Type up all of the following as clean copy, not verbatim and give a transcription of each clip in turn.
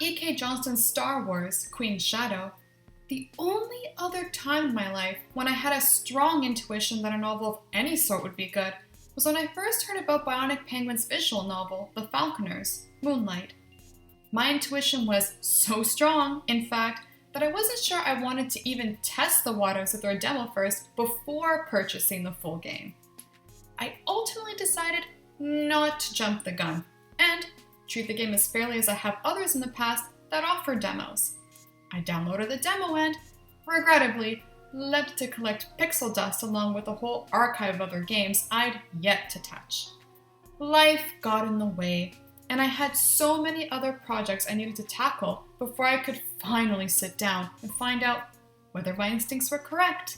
E.K. Johnston's Star Wars, Queen's Shadow, the only other time in my life when I had a strong intuition that a novel of any sort would be good was when I first heard about Bionic Penguin's visual novel, TheFalconersMoonlight. My intuition was so strong, in fact, that I wasn't sure I wanted to even test the waters with their demo first before purchasing the full game. I ultimately decided not to jump the gun and treat the game as fairly as I have others in the past that offer demos. I downloaded the demo and, regrettably, left to collect pixel dust along with a whole archive of other games I'd yet to touch. Life got in the way, and I had so many other projects I needed to tackle before I could finally sit down and find out whether my instincts were correct.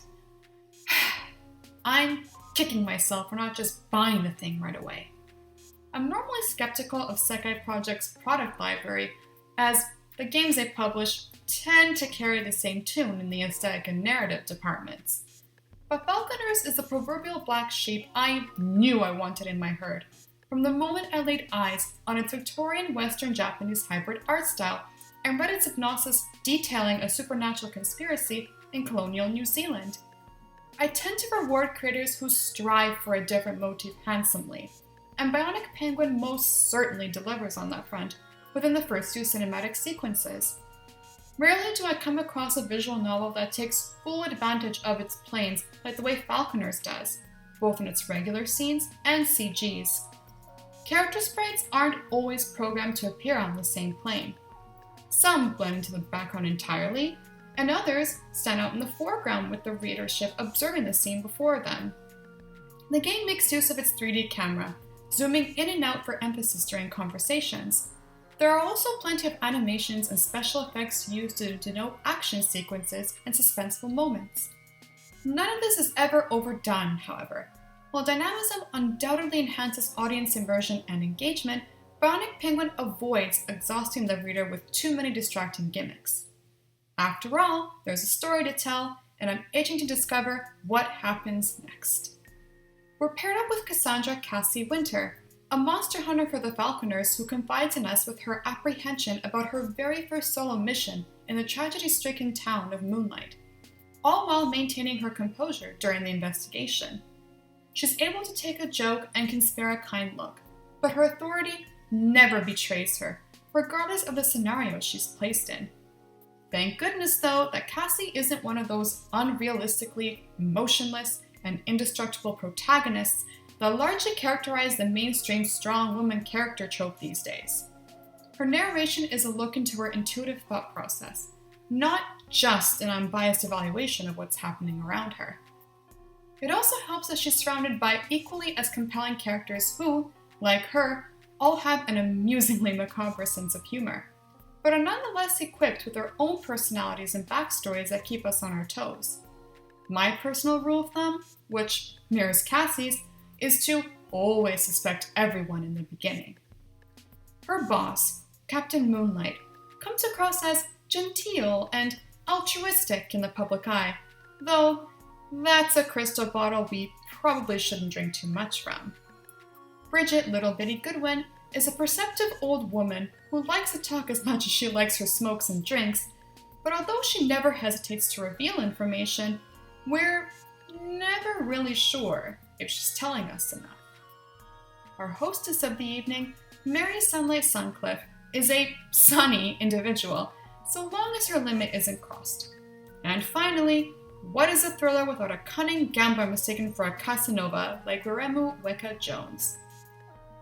I'm kicking myself for not just buying the thing right away. I'm normally skeptical of Sekai Project's product library, as the games they publish tend to carry the same tune in the aesthetic and narrative departments. But Falconers is the proverbial black sheep I knew I wanted in my herd, from the moment I laid eyes on its Victorian Western Japanese hybrid art style and read its synopsis detailing a supernatural conspiracy in colonial New Zealand. I tend to reward creators who strive for a different motif handsomely, and Bionic Penguin most certainly delivers on that front within the first two cinematic sequences. Rarely do I come across a visual novel that takes full advantage of its planes like the way Falconers does, both in its regular scenes and CGs. Character sprites aren't always programmed to appear on the same plane. Some blend into the background entirely, and others stand out in the foreground with the readership observing the scene before them. The game makes use of its 3D camera, zooming in and out for emphasis during conversations. There are also plenty of animations and special effects used to denote action sequences and suspenseful moments. None of this is ever overdone, however. While dynamism undoubtedly enhances audience immersion and engagement, Bionic Penguin avoids exhausting the reader with too many distracting gimmicks. After all, there's a story to tell, and I'm itching to discover what happens next. We're paired up with Cassandra Cassie Winter, a monster hunter for the Falconers who confides in us with her apprehension about her very first solo mission in the tragedy-stricken town of Moonlight, all while maintaining her composure during the investigation. She's able to take a joke and can spare a kind look, but her authority never betrays her, regardless of the scenario she's placed in. Thank goodness, though, that Cassie isn't one of those unrealistically motionless and indestructible protagonists that largely characterize the mainstream strong woman character trope these days. Her narration is a look into her intuitive thought process, not just an unbiased evaluation of what's happening around her. It also helps that she's surrounded by equally as compelling characters who, like her, all have an amusingly macabre sense of humor, but are nonetheless equipped with their own personalities and backstories that keep us on our toes. My personal rule of thumb, which mirrors Cassie's, is to always suspect everyone in the beginning. Her boss, Captain Moonlight, comes across as genteel and altruistic in the public eye, though that's a crystal bottle we probably shouldn't drink too much from. Bridget Little Bitty Goodwin is a perceptive old woman who likes to talk as much as she likes her smokes and drinks, but although she never hesitates to reveal information, we're never really sure if she's telling us enough. Our hostess of the evening, Mary Sunlight Suncliffe, is a sunny individual, so long as her limit isn't crossed. And finally, what is a thriller without a cunning gambler mistaken for a Casanova like Guremu Weka Jones?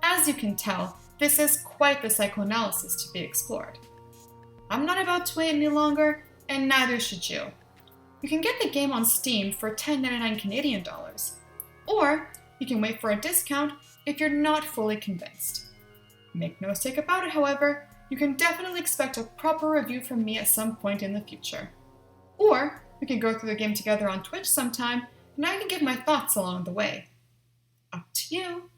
As you can tell, this is quite the psychoanalysis to be explored. I'm not about to wait any longer, and neither should you. You can get the game on Steam for $10.99 Canadian dollars, or you can wait for a discount if you're not fully convinced. Make no mistake about it, however, you can definitely expect a proper review from me at some point in the future. Or we can go through the game together on Twitch sometime, and I can give my thoughts along the way. Up to you.